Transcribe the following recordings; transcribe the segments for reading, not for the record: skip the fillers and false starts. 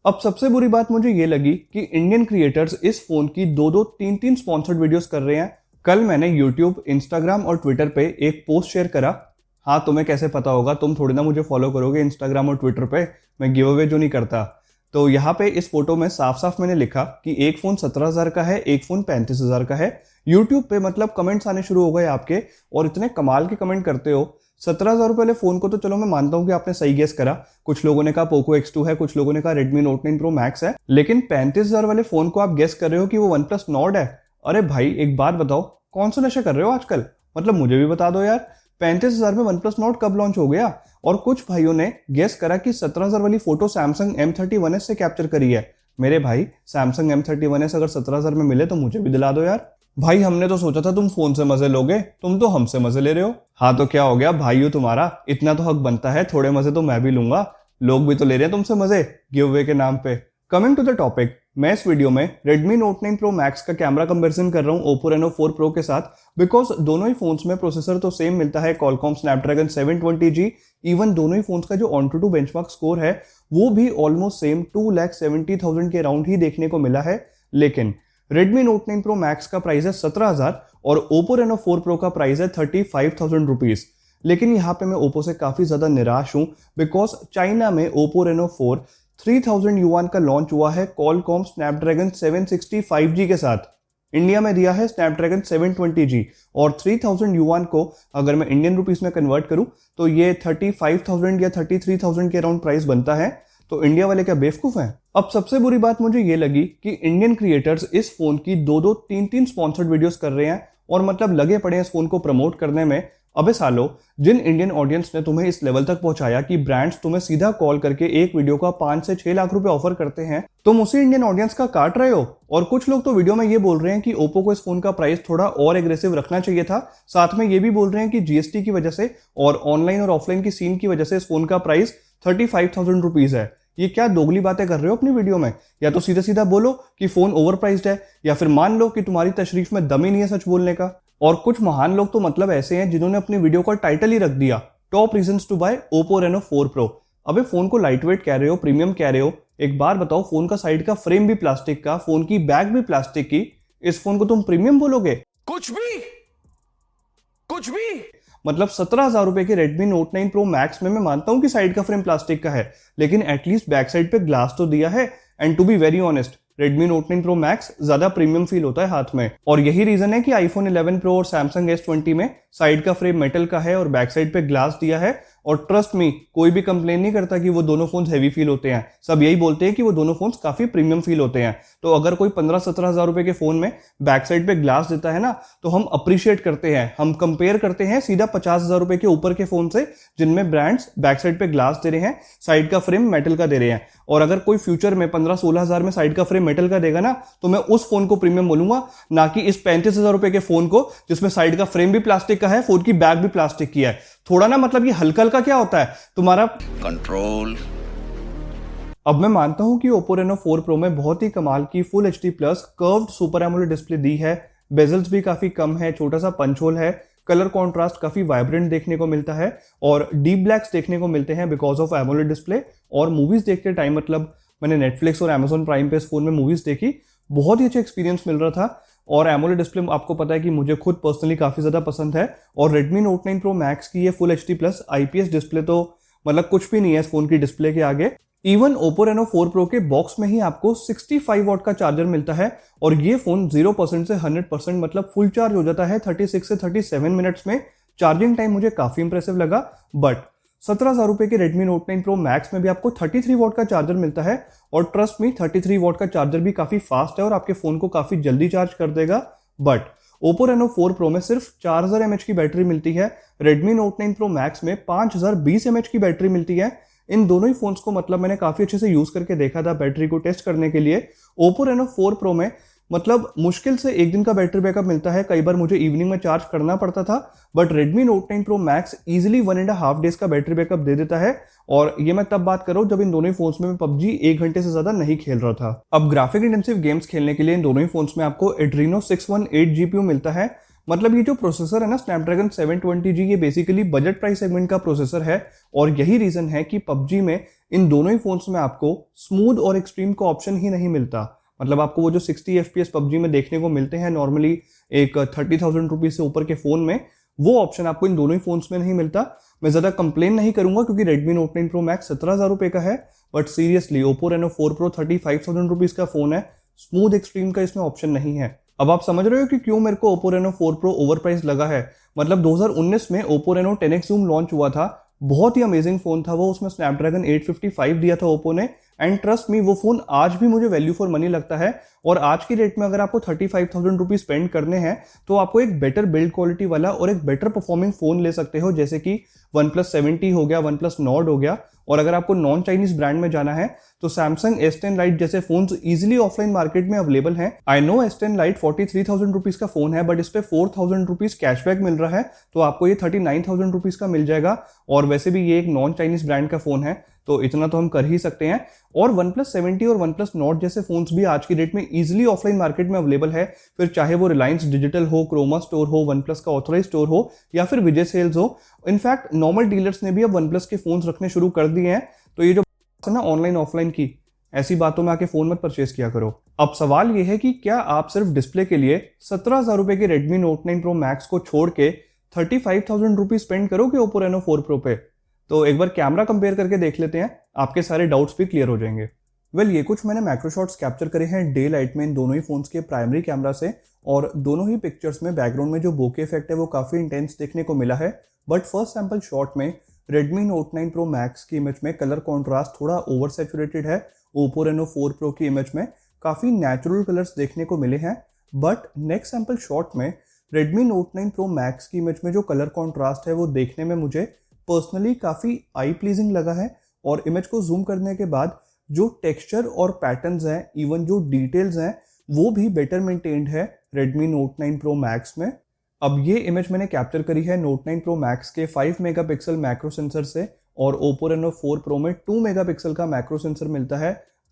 अब सबसे बुरी बात मुझे ये लगी कि इंडियन क्रिएटर्स इस फोन की दो तीन तीन स्पॉन्सर्ड वीडियोस कर रहे हैं। कल मैंने यूट्यूब, इंस्टाग्राम और ट्विटर पे एक पोस्ट शेयर करा। हाँ, तुम्हें कैसे पता होगा, तुम थोड़ी ना मुझे फॉलो करोगे इंस्टाग्राम और ट्विटर पे, मैं गिव अवे जो नहीं करता। तो यहाँ पे इस फोटो में साफ साफ मैंने लिखा कि एक फोन 17,000 का है, एक फोन 35,000 का है। यूट्यूब पे मतलब कमेंट्स आने शुरू हो गए आपके, और इतने कमाल के कमेंट करते हो। 17,000 रुपए वाले फोन को तो चलो मैं मानता हूँ कि आपने सही गेस करा। कुछ लोगों ने कहा पोको X2 है, कुछ लोगों ने कहा Redmi Note 9 Pro Max है, लेकिन 35,000 वाले फोन को आप गेस कर रहे हो कि वो OnePlus Nord है। अरे भाई एक बात बताओ, कौन सा नशा कर रहे हो आजकल? मतलब मुझे भी बता दो यार, 35,000 में OnePlus Nord कब लॉन्च हो गया? और कुछ भाइयों ने गेस करा कि 17,000 वाली फोटो Samsung M31s से कैप्चर करी है। मेरे भाई, Samsung M31s अगर 17,000 में मिले तो मुझे भी दिला दो यार। भाई हमने तो सोचा था तुम फोन से मजे लोगे, तुम तो हमसे मजे ले रहे हो। हाँ तो क्या हो गया भाइयों, तुम्हारा इतना तो हक बनता है, थोड़े मजे तो मैं भी लूंगा। लोग भी तो ले रहे हैं तुमसे मजे गिव अवे के नाम पे। कमिंग टू द टॉपिक, मैं इस वीडियो में Redmi Note 9 Pro Max का कैमरा कंपैरिजन कर रहा हूँ Oppo Reno 4 Pro के साथ, बिकॉज दोनों ही फोन्स में प्रोसेसर तो सेम मिलता है, Qualcomm Snapdragon 720G। इवन दोनों ही फोन्स का जो AnTuTu बेंचमार्क स्कोर है वो भी ऑलमोस्ट सेम 2,70,000 के अराउंड ही देखने को मिला है। लेकिन Redmi Note 9 Pro Max का प्राइस है 17,000 और Oppo Reno 4 Pro का प्राइस है 35,000 रुपीज। लेकिन यहाँ पे मैं Oppo से काफी ज्यादा निराश हूँ, बिकॉज चाइना में Oppo Reno 4 3,000 युआन का लॉन्च हुआ है Qualcomm Snapdragon 760 5G के साथ। इंडिया में दिया है Snapdragon 720G, और 3,000 युआन को अगर मैं इंडियन रुपीस में कन्वर्ट करूं तो ये 35,000 या 33,000 के अराउंड प्राइस बनता है। तो इंडिया वाले क्या बेवकूफ हैं? अब सबसे बुरी बात मुझे ये लगी कि इंडियन क्रिएटर्स इस फोन की दो तीन तीन स्पॉन्सर्ड वीडियोस कर रहे हैं, और मतलब लगे पड़े हैं इस फोन को प्रमोट करने में। अबे सालो, जिन इंडियन ऑडियंस ने तुम्हें इस लेवल तक पहुंचाया कि ब्रांड्स तुम्हें सीधा कॉल करके एक वीडियो का 5 से 6 लाख रुपए ऑफर करते हैं, तुम उसी इंडियन ऑडियंस का काट रहे हो। और कुछ लोग तो वीडियो में ये बोल रहे हैं कि ओप्पो को इस फोन का प्राइस थोड़ा और एग्रेसिव रखना चाहिए था। साथ में ये भी बोल रहे हैं कि जीएसटी की वजह से और ऑनलाइन और ऑफलाइन की सीन की वजह से इस फोन का प्राइस 35,000 रुपीज है। ये क्या दोगली बातें कर रहे हो अपनी वीडियो में? या तो सीधा सीधा बोलो कि फोन ओवर प्राइस्ड है, या फिर मान लो कि तुम्हारी तशरीफ में दम ही नहीं है सच बोलने का। और कुछ महान लोग तो मतलब ऐसे हैं जिन्होंने अपनी वीडियो का टाइटल ही रख दिया top reasons to buy Oppo Reno 4 Pro। अबे फोन को लाइटवेट कह रहे हो, प्रीमियम कह रहे हो, एक बार बताओ, फोन का साइड का फ्रेम भी प्लास्टिक का, फोन की बैग भी प्लास्टिक की, इस फोन को तुम प्रीमियम बोलोगे? कुछ भी मतलब 17,000 रुपए के Redmi Note 9 Pro Max में मैं मानता हूं कि साइड का फ्रेम प्लास्टिक का है, लेकिन एटलीस्ट बैक साइड पे ग्लास तो दिया है। And to be very honest, Redmi Note 9 Pro Max ज्यादा प्रीमियम फील होता है हाथ में, और यही रीजन है कि iPhone 11 Pro और Samsung S20 में साइड का फ्रेम मेटल का है और बैक साइड पे ग्लास दिया है। और ट्रस्ट मी, कोई भी कंप्लेन नहीं करता कि वो दोनों फोन्स हैवी फील होते हैं, सब यही बोलते हैं कि वो दोनों फोन्स काफी प्रीमियम फील होते हैं। तो अगर कोई 15-17,000 रुपए के फोन में बैक साइड पे ग्लास देता है ना, तो हम अप्रिशिएट करते हैं, हम कंपेयर करते हैं सीधा 50,000 रुपए के ऊपर के फोन से जिनमें ब्रांड्स बैक साइड पे ग्लास दे रहे हैं, साइड का फ्रेम मेटल का दे रहे हैं। और अगर कोई फ्यूचर में 15-16,000 में साइड का फ्रेम मेटल का देगा ना, तो मैं उस फोन को प्रीमियम बोलूंगा, ना कि इस 35,000 रुपए के फोन को जिसमें साइड का फ्रेम भी प्लास्टिक का है, फोन की बैग भी प्लास्टिक की है। थोड़ा ना मतलब ये हल्का हल्का क्या होता है तुम्हारा कंट्रोल। अब मैं मानता हूं कि Oppo Reno 4 Pro में बहुत ही कमाल की Full HD plus curved super AMOLED display दी है। बेजल्स भी काफी कम है, छोटा सा पंच होल है, कलर कॉन्ट्रास्ट काफी वाइब्रेंट देखने को मिलता है, और डीप ब्लैक्स देखने को मिलते हैं बिकॉज ऑफ एमोलेड डिस्प्ले। और मूवीज देखते टाइम, मतलब मैंने नेटफ्लिक्स और Amazon प्राइम पे इस फोन में मूवीज देखी, बहुत ही अच्छा एक्सपीरियंस मिल रहा था। और एमोलेड डिस्प्ले आपको पता है कि मुझे खुद पर्सनली काफी ज्यादा पसंद है। और Redmi Note 9 Pro Max की ये Full HD plus IPS display तो मतलब कुछ भी नहीं है इस फोन की डिस्प्ले के आगे। इवन Oppo Reno 4 Pro के बॉक्स में ही आपको 65 वॉट का चार्जर मिलता है, और ये फोन 0% से 100% मतलब फुल चार्ज हो जाता है 36 से 37 मिनट्स में। चार्जिंग टाइम मुझे काफी इंप्रेसिव लगा। बट 17,000 रुपए के Redmi Note 9 Pro Max में भी आपको 33 वॉट का चार्जर मिलता है, और ट्रस्ट मी 33 वॉट का चार्जर भी काफी फास्ट है और आपके फोन को काफी जल्दी चार्ज कर देगा। बट Oppo Reno 4 Pro में सिर्फ 4000 mAh की बैटरी मिलती है, Redmi Note 9 Pro Max में 5020 mAh की बैटरी मिलती है। इन दोनों ही फोन्स को मतलब मैंने काफी अच्छे से यूज करके देखा था बैटरी को टेस्ट करने के लिए। Oppo Reno 4 Pro में मतलब मुश्किल से एक दिन का बैटरी बैकअप मिलता है, कई बार मुझे इवनिंग में चार्ज करना पड़ता था। But Redmi Note 9 Pro Max easily 1.5 days का बैटरी बैकअप दे देता है, और ये मैं तब बात कर रहा हूं जब इन दोनों ही फोन्स में मैं PUBG 1 घंटे से ज्यादा नहीं खेल रहा था। अब ग्राफिक इंटेंसिव गेम्स खेलने के लिए इन दोनों ही फोन्स में आपको Adreno 618 GPU मिलता है, मतलब ये जो प्रोसेसर है ना स्नैपड्रैगन 720G, ये बेसिकली बजट प्राइस सेगमेंट का प्रोसेसर है और यही रीजन है कि पबजी में इन दोनों ही फोन्स में आपको स्मूथ और एक्सट्रीम का ऑप्शन ही नहीं मिलता। मतलब आपको वो जो 60 FPS पबजी में देखने को मिलते हैं नॉर्मली एक 30,000 रुपीज से ऊपर के फोन में, वो ऑप्शन आपको इन दोनों ही फोन्स में नहीं मिलता। मैं ज्यादा कंप्लेन नहीं करूंगा क्योंकि Redmi Note 9 Pro Max 17,000 रुपए का है, but seriously Oppo Reno 4 Pro 35,000 rupees का फोन है, स्मूथ एक्सट्रीम का इसमें ऑप्शन नहीं है। अब आप समझ रहे हो कि क्यों मेरे को Oppo Reno 4 Pro over price लगा है। मतलब 2019 में Oppo Reno 10X Zoom launch हुआ था, बहुत ही अमेजिंग फोन था वो, उसमें स्नैपड्रैगन 855 दिया था ओप्पो ने, एंड ट्रस्ट मी वो फोन आज भी मुझे वैल्यू फॉर मनी लगता है। और आज की रेट में अगर आपको 35,000 रुपीज स्पेंड करने हैं तो आपको एक बेटर बिल्ड क्वालिटी वाला और एक बेटर परफॉर्मिंग फोन ले सकते हो, जैसे कि OnePlus 7T हो गया, OnePlus Nord हो गया। और अगर आपको नॉन चाइनीज ब्रांड में जाना है तो Samsung S10 Lite जैसे फोन्स इजीली ऑफलाइन मार्केट में अवेलेबल हैं। I know S10 Lite 43,000 rupees का फोन है, बट इस पे 4,000 रुपीज कैशबैक मिल रहा है, तो आपको ये 39,000 रुपीज का मिल जाएगा। और वैसे भी ये एक नॉन चाइनीज ब्रांड का फोन है, तो इतना तो हम कर ही सकते हैं। और OnePlus 7T और OnePlus Nord जैसे फोन्स भी आज की डेट में इजीली ऑफलाइन मार्केट में अवेलेबल है, फिर चाहे वो रिलायंस डिजिटल हो, क्रोमा स्टोर हो, OnePlus का ऑथराइज स्टोर हो, या फिर विजय सेल्स हो। इनफैक्ट नॉर्मल डीलर्स ने भी अब OnePlus के फोन्स रखने शुरू कर दिए हैं। तो ये जो है ना ऑनलाइन ऑफलाइन की, ऐसी बातों में आके फोन मत परचेज किया करो। अब सवाल ये है कि क्या आप सिर्फ डिस्प्ले के लिए 17,000 रुपए के Redmi Note 9 Pro Max को छोड़ के 35,000 रुपीज स्पेंड करोगे Oppo Reno 4 Pro पे? तो एक बार कैमरा कंपेयर करके देख लेते हैं, आपके सारे डाउट्स भी क्लियर हो जाएंगे। ये कुछ मैंने मैक्रो शॉट्स कैप्चर करे हैं डे लाइट में इन दोनों ही फोन्स के प्राइमरी कैमरा से, और दोनों ही पिक्चर्स में बैकग्राउंड में जो बोके इफेक्ट है वो काफी इंटेंस देखने को मिला है। बट फर्स्ट सैंपल शॉट में Redmi Note 9 Pro Max की इमेज में कलर कॉन्ट्रास्ट थोड़ा ओवर सैचुरेटेड है, Oppo Reno 4 Pro की इमेज में काफी नेचुरल कलर्स देखने को मिले हैं। बट नेक्स्ट सैंपल शॉट में Redmi Note 9 Pro Max की इमेज में जो कलर कॉन्ट्रास्ट है वो देखने में मुझे पर्सनली काफी आई प्लीजिंग लगा है, और इमेज को जूम करने के बाद जो टेक्सचर और पैटर्न्स हैं, इवन जो डिटेल्स हैं, वो भी बेटर मेंटेन्ड है Redmi Note 9 Pro Max में। अब ये इमेज मैंने कैप्चर करी है Note 9 Pro Max के 5 मेगापिक्सल मैक्रो सेंसर से, और Oppo Reno 4 Pro में 2 मेगापिक्सल का मैक्रो सेंसर मिलता है।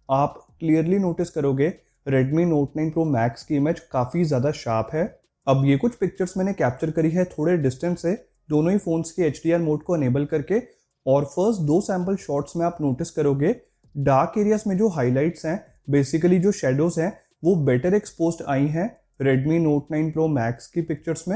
आप क्लियरली नोटिस करोगे Redmi Note 9 Pro Max की इमेज काफी ज्यादा शार्प है। अब ये कुछ पिक्चर्स मैंने कैप्चर करी है थोड़े डिस्टेंस से, दोनों ही फोन्स के HDR मोड को अनेबल करके, और फर्स्ट दो सैंपल शॉट्स में आप नोटिस करोगे डार्क एरियाज में जो हाइलाइट्स हैं, बेसिकली जो शेडोज हैं, वो बेटर एक्सपोज्ड आई हैं Redmi Note 9 Pro Max की पिक्चर्स में।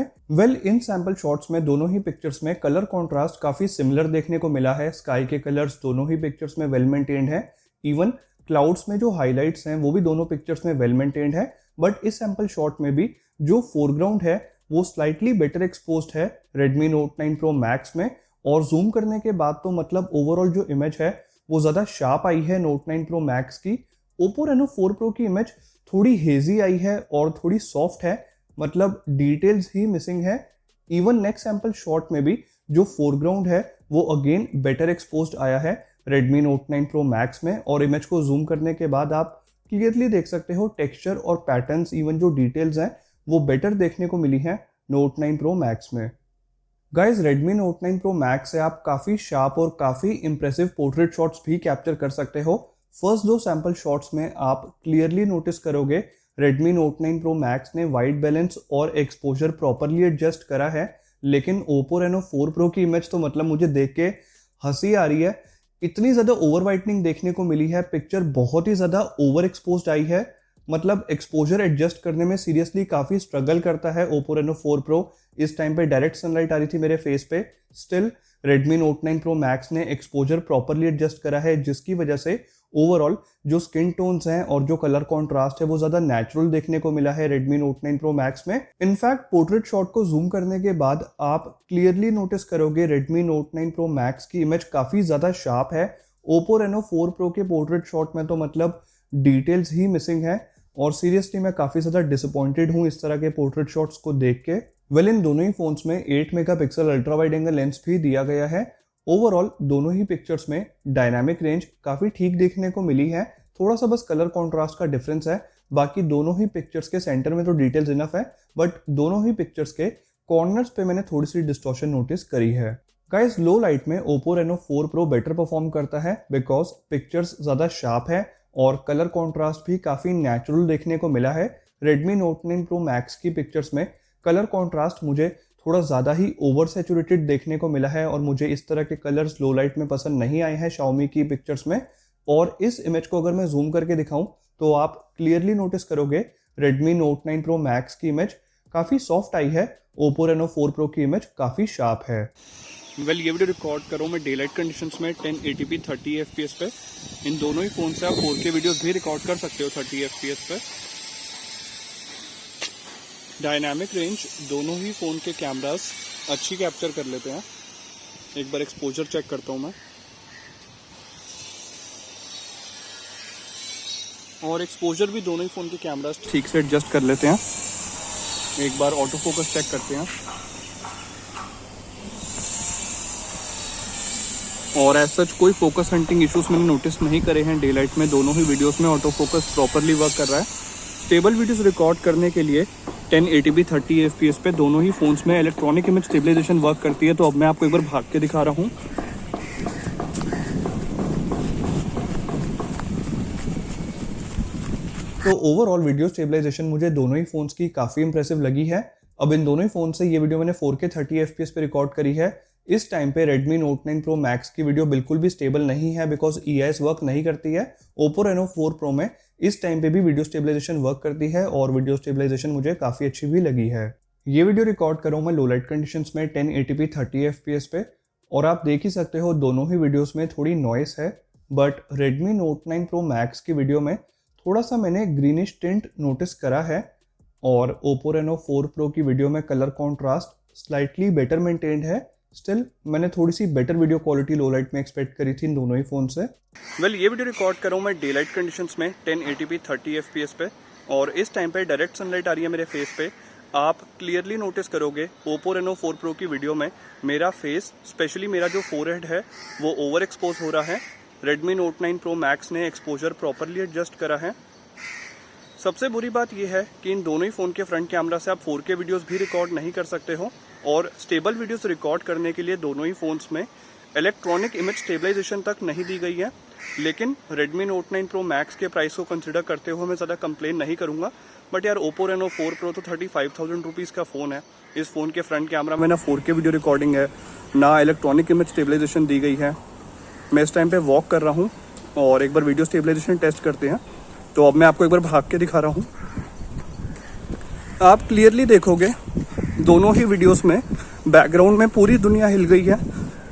इन सैंपल शॉट्स में दोनों ही पिक्चर्स में कलर कॉन्ट्रास्ट काफी सिमिलर देखने को मिला है। स्काई के कलर्स दोनों ही पिक्चर्स में वेल मेंटेन्ड है, इवन क्लाउड्स में जो हाइलाइट्स हैं वो भी दोनों पिक्चर्स में वेल मेंटेन्ड है। बट इस सैंपल शॉट में भी जो फोरग्राउंड है वो स्लाइटली बेटर एक्सपोज्ड है Redmi Note 9 Pro Max में, और जूम करने के बाद तो मतलब ओवरऑल जो इमेज है वो ज्यादा शार्प आई है Note 9 Pro Max की। Oppo Reno 4 Pro की इमेज थोड़ी हेजी आई है और थोड़ी सॉफ्ट है, मतलब डिटेल्स ही मिसिंग है। इवन नेक्स्ट सैंपल शॉट में भी जो फोरग्राउंड है वो अगेन बेटर एक्सपोज्ड आया है Redmi Note 9 Pro Max में, और इमेज को जूम करने के बाद आप क्लियरली देख सकते हो टेक्सचर और पैटर्न्स, इवन जो डिटेल्स हैं वो बेटर देखने को मिली है Note 9 Pro Max में। Guys Redmi Note 9 Pro Max से आप काफी शार्प और काफी इंप्रेसिव पोर्ट्रेट शॉट्स भी कैप्चर कर सकते हो। फर्स्ट दो सैंपल शॉट्स में आप क्लियरली नोटिस करोगे Redmi Note 9 Pro Max ने वाइट बैलेंस और एक्सपोजर प्रॉपरली एडजस्ट करा है, लेकिन Oppo Reno 4 Pro की इमेज तो मतलब मुझे देख के हंसी आ रही है। इतनी ज्यादा ओवर वाइटनिंग देखने को मिली है, पिक्चर बहुत ही ज्यादा ओवर एक्सपोज्ड आई है, मतलब एक्सपोजर एडजस्ट करने में सीरियसली काफी स्ट्रगल करता है Oppo Reno 4 Pro। इस टाइम पे डायरेक्ट सनलाइट आ रही थी मेरे फेस पे, still Redmi Note 9 Pro Max ने एक्सपोजर प्रॉपरली एडजस्ट करा है, जिसकी वजह से ओवरऑल जो स्किन टोन्स हैं और जो कलर कॉन्ट्रास्ट है वो ज्यादा नेचुरल देखने को मिला है Redmi Note 9 Pro Max में। इनफैक्ट पोर्ट्रेट शॉट को जूम करने के बाद आप क्लियरली नोटिस करोगे Redmi Note 9 Pro Max की इमेज काफी ज्यादा शार्प है। Oppo Reno 4 Pro के पोर्ट्रेट शॉट में तो मतलब डिटेल्स ही मिसिंग है, और सीरियसली मैं काफी ज्यादा डिसअपॉइंटेड हूं इस तरह के पोर्ट्रेट शॉट्स को देख के। इन दोनों ही फोन्स में 8 megapixel ultra wide angle lens भी दिया गया है। ओवरऑल दोनों ही पिक्चर्स में डायनामिक रेंज काफी ठीक देखने को मिली है, थोड़ा सा बस कलर कॉन्ट्रास्ट का डिफरेंस है। बाकी दोनों ही पिक्चर्स के सेंटर में तो डिटेल्स इनफ है, बट दोनों ही पिक्चर्स के कॉर्नर्स पे मैंने थोड़ी सी डिस्टॉर्शन नोटिस करी है। गाइस लो लाइट में Oppo Reno 4 Pro better perform करता है बिकॉज पिक्चर्स ज्यादा शार्प है और कलर कॉन्ट्रास्ट भी काफी नेचुरल देखने को मिला है। Redmi Note 9 Pro Max की पिक्चर्स में कलर कॉन्ट्रास्ट मुझे थोड़ा ज़्यादा ही ओवर सैचुरेटेड देखने को मिला है और मुझे इस तरह के कलर्स लो लाइट में पसंद नहीं आए हैं Xiaomi की पिक्चर्स में। और इस इमेज को अगर मैं जूम करके दिखाऊं तो आप क्लियरली नोटिस करोगे Redmi Note 9 Pro Max की इमेज काफ़ी सॉफ्ट आई है, Oppo Reno 4 Pro की इमेज काफ़ी शार्प है। ये वीडियो रिकॉर्ड करो मैं डे लाइट कंडीशंस में 1080p 30 fps पे। इन दोनों ही फ़ोन से आप 4K वीडियोस भी रिकॉर्ड कर सकते हो 30 fps पे। डायनामिक रेंज दोनों ही फ़ोन के कैमरास अच्छी कैप्चर कर लेते हैं। एक बार एक्सपोजर चेक करता हूँ मैं, और एक्सपोजर भी दोनों ही फ़ोन के कैमरास ठीक से एडजस्ट कर लेते हैं। एक बार ऑटो फोकस चेक करते हैं, और एज सच कोई फोकस हंटिंग इश्यूज मैंने नोटिस नहीं करे हैं। डे लाइट में दोनों ही वीडियोस में ऑटो फोकस प्रॉपरली वर्क कर रहा है। स्टेबल वीडियोस रिकॉर्ड करने के लिए 1080p 30 fps पे दोनों ही फोन्स में इलेक्ट्रॉनिक इमेज स्टेबलाइजेशन वर्क करती है। तो अब मैं आपको एक बार भाग के दिखा रहा हूँ। तो ओवरऑल वीडियो स्टेबलाइजेशन मुझे दोनों ही फोन्स की काफ़ी इंप्रेसिव लगी है। अब इन दोनों ही फोन से ये वीडियो मैंने 4K 30 fps पे रिकॉर्ड करी है। इस टाइम पे Redmi Note 9 Pro Max की वीडियो बिल्कुल भी स्टेबल नहीं है बिकॉज EIS वर्क नहीं करती है। Oppo Reno 4 Pro में इस टाइम पे भी वीडियो स्टेबलाइजेशन वर्क करती है और वीडियो स्टेबलाइजेशन मुझे काफ़ी अच्छी भी लगी है। ये वीडियो रिकॉर्ड करूँ मैं लो लाइट कंडीशंस में 1080p 30 fps पे, और आप देख ही सकते हो दोनों ही वीडियोस में थोड़ी नॉइस है। But Redmi Note 9 Pro Max की वीडियो में थोड़ा सा मैंने ग्रीनिश टिंट नोटिस करा है, और Oppo Reno 4 Pro की वीडियो में colour contrast slightly better maintained है। स्टिल मैंने थोड़ी सी better video quality low light में एक्सपेक्ट करी थी इन दोनों ही फोन से। ये वीडियो रिकॉर्ड करूँ मैं डे लाइट कंडीशंस में 1080p 30 fps पे, और इस टाइम पे डायरेक्ट सनलाइट आ रही है मेरे फेस पे। आप क्लियरली नोटिस करोगे Oppo Reno 4 Pro की वीडियो में मेरा फेस, स्पेशली मेरा जो फोरहेड है वो ओवर एक्सपोज हो रहा है। Redmi Note 9 Pro Max ने एक्सपोजर प्रॉपरली एडजस्ट करा है। सबसे बुरी बात यह है कि इन दोनों ही फ़ोन के फ्रंट कैमरा से आप 4K वीडियोस भी रिकॉर्ड नहीं कर सकते हो, और स्टेबल वीडियोस रिकॉर्ड करने के लिए दोनों ही फ़ोन्स में इलेक्ट्रॉनिक इमेज स्टेबलाइजेशन तक नहीं दी गई है। लेकिन Redmi Note 9 Pro Max के प्राइस को कंसिडर करते हुए मैं ज़्यादा कंप्लेन नहीं करूँगा। बट यार Oppo Reno 4 Pro तो 35,000 रुपीज़ का फ़ोन है। इस फ़ोन के फ्रंट कैमरा में ना 4K वीडियो रिकॉर्डिंग है, ना इलेक्ट्रॉनिक इमेज स्टेबलाइजेशन दी गई है। मैं इस टाइम पे वॉक कर रहा हूँ और एक बार वीडियो स्टेबलाइजेशन टेस्ट करते हैं। तो अब मैं आपको एक बार भाग के दिखा रहा हूँ। आप क्लियरली देखोगे दोनों ही वीडियोस में बैकग्राउंड में पूरी दुनिया हिल गई है।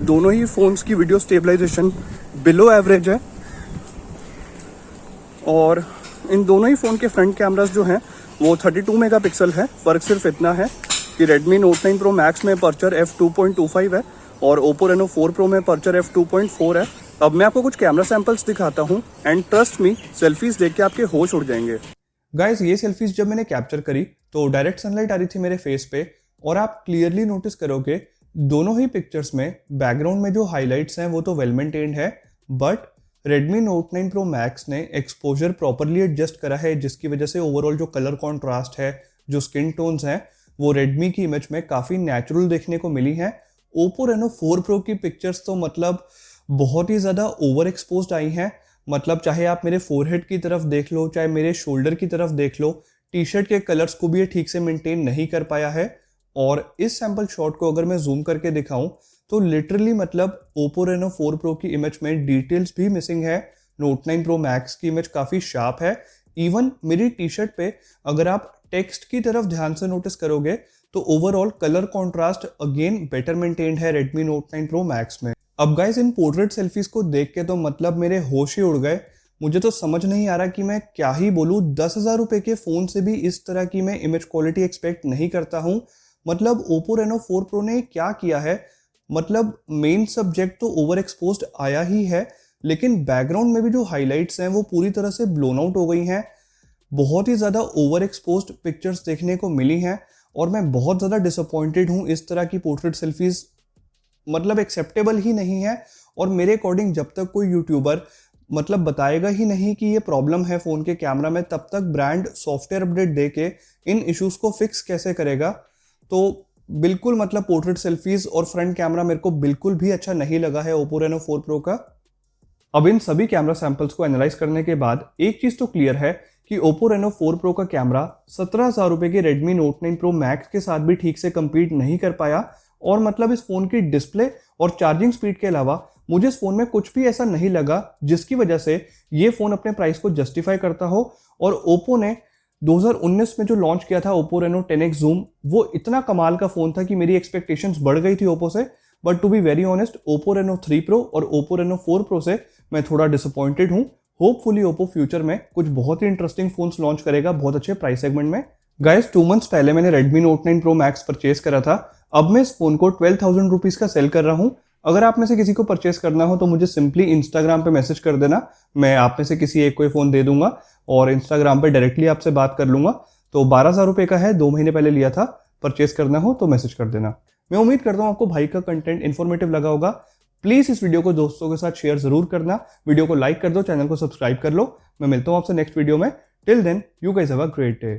दोनों ही फ़ोन्स की वीडियो स्टेबलाइजेशन बिलो एवरेज है, और इन दोनों ही फ़ोन के फ्रंट कैमरास जो हैं वो 32 मेगापिक्सल है। फ़र्क सिर्फ इतना है कि Redmi Note 9 Pro Max में अपर्चर f2.25 है और Oppo Reno 4 Pro में अपर्चर f2.4 है। अब मैं आपको कुछ कैमरा सैंपल्स दिखाता हूँ, एंड ट्रस्ट मी सेल्फीज देख के आपके होश उड़ जाएंगे। गाइस ये सेल्फीज जब मैंने कैप्चर करी तो डायरेक्ट सनलाइट आ रही थी मेरे फेस पे, और आप क्लियरली नोटिस करोगे दोनों ही पिक्चर्स में बैकग्राउंड में जो हाइलाइट्स हैं वो तो वेल मेंटेन्ड है, but Redmi Note 9 Pro Max ने एक्सपोजर प्रॉपरली एडजस्ट करा है, जिसकी वजह से ओवरऑल जो कलर कॉन्ट्रास्ट है, जो स्किन टोन्स हैं, वो Redmi की इमेज में काफ़ी नेचुरल देखने को मिली है। Oppo Reno 4 Pro की पिक्चर्स तो मतलब बहुत ही ज़्यादा ओवर एक्सपोज्ड आई हैं। मतलब चाहे आप मेरे फोरहेड की तरफ देख लो, चाहे मेरे शोल्डर की तरफ देख लो, टी शर्ट के कलर्स को भी ये ठीक से मेंटेन नहीं कर पाया है। और इस सैम्पल शॉट को अगर मैं जूम करके दिखाऊं तो लिटरली मतलब Oppo Reno 4 Pro की इमेज में डिटेल्स भी मिसिंग है। Note 9 Pro Max की इमेज काफ़ी शार्प है। इवन मेरी टी शर्ट पे अगर आप टेक्स्ट की तरफ ध्यान से नोटिस करोगे तो overall colour contrast again better maintained है Redmi Note 9 Pro Max में। अब गाइस इन पोर्ट्रेट सेल्फीज को देख के तो मतलब मेरे होश ही उड़ गए। मुझे तो समझ नहीं आ रहा कि मैं क्या ही बोलूँ। 10,000 रुपए के फ़ोन से भी इस तरह की मैं इमेज क्वालिटी एक्सपेक्ट नहीं करता हूँ। मतलब Oppo Reno 4 Pro ने क्या किया है, मतलब मेन सब्जेक्ट तो ओवर एक्सपोज्ड आया ही है, लेकिन बैकग्राउंड में भी जो हाइलाइट्स हैं वो पूरी तरह से ब्लोन आउट हो गई हैं। बहुत ही ज़्यादा ओवर एक्सपोज्ड पिक्चर्स देखने को मिली हैं, और मैं बहुत ज़्यादा डिसअपॉइंटेड हूँ। इस तरह की पोर्ट्रेट सेल्फीज मतलब एक्सेप्टेबल ही नहीं है, और मेरे अकॉर्डिंग जब तक कोई यूट्यूबर मतलब बताएगा ही नहीं कि ये प्रॉब्लम है फ़ोन के कैमरा में, तब तक ब्रांड सॉफ्टवेयर अपडेट दे के इन इश्यूज़ को फिक्स कैसे करेगा। तो बिल्कुल मतलब पोर्ट्रेट सेल्फीज और फ्रंट कैमरा मेरे को बिल्कुल भी अच्छा नहीं लगा है Oppo Reno 4 Pro का। अब इन सभी कैमरा सैंपल्स को एनालाइज करने के बाद एक चीज़ तो क्लियर है कि Oppo Reno 4 Pro का कैमरा 17,000 रुपए के Redmi Note 9 Pro Max के साथ भी ठीक से compete नहीं कर पाया, और मतलब इस फोन की डिस्प्ले और चार्जिंग स्पीड के अलावा मुझे इस फोन में कुछ भी ऐसा नहीं लगा जिसकी वजह से ये फोन अपने प्राइस को जस्टिफाई करता हो। और Oppo ने 2019 में जो लॉन्च किया था Oppo Reno 10X Zoom, वो इतना कमाल का फोन था कि मेरी एक्सपेक्टेशंस बढ़ गई थी Oppo से। But to be very honest, Oppo Reno 3 Pro और Oppo Reno 4 Pro से मैं थोड़ा डिसअपॉइंटेड हूँ। होपफुली Oppo फ्यूचर में कुछ बहुत ही इंटरेस्टिंग फोन्स लॉन्च करेगा बहुत अच्छे प्राइस सेगमेंट में। गाइस, 2 मंथ्स पहले मैंने Redmi Note 9 Pro Max purchase करा था। अब मैं इस फोन को 12,000 रुपीज का सेल कर रहा हूँ। अगर आप में से किसी को परचेस करना हो तो मुझे सिंपली इंस्टाग्राम पे मैसेज कर देना, मैं आप में से किसी एक को फोन दे दूंगा और इंस्टाग्राम पे डायरेक्टली आपसे बात कर लूंगा। तो 12,000 रुपए का है, 2 महीने पहले लिया था। परचेस करना हो तो मैसेज कर देना। मैं उम्मीद करता हूँ आपको भाई का कंटेंट इन्फॉर्मेटिव लगा होगा। प्लीज इस वीडियो को दोस्तों के साथ शेयर जरूर करना, वीडियो को लाइक कर दो, चैनल को सब्सक्राइब कर लो। मैं मिलता हूँ आपसे नेक्स्ट वीडियो में। Till then, you guys have a great day.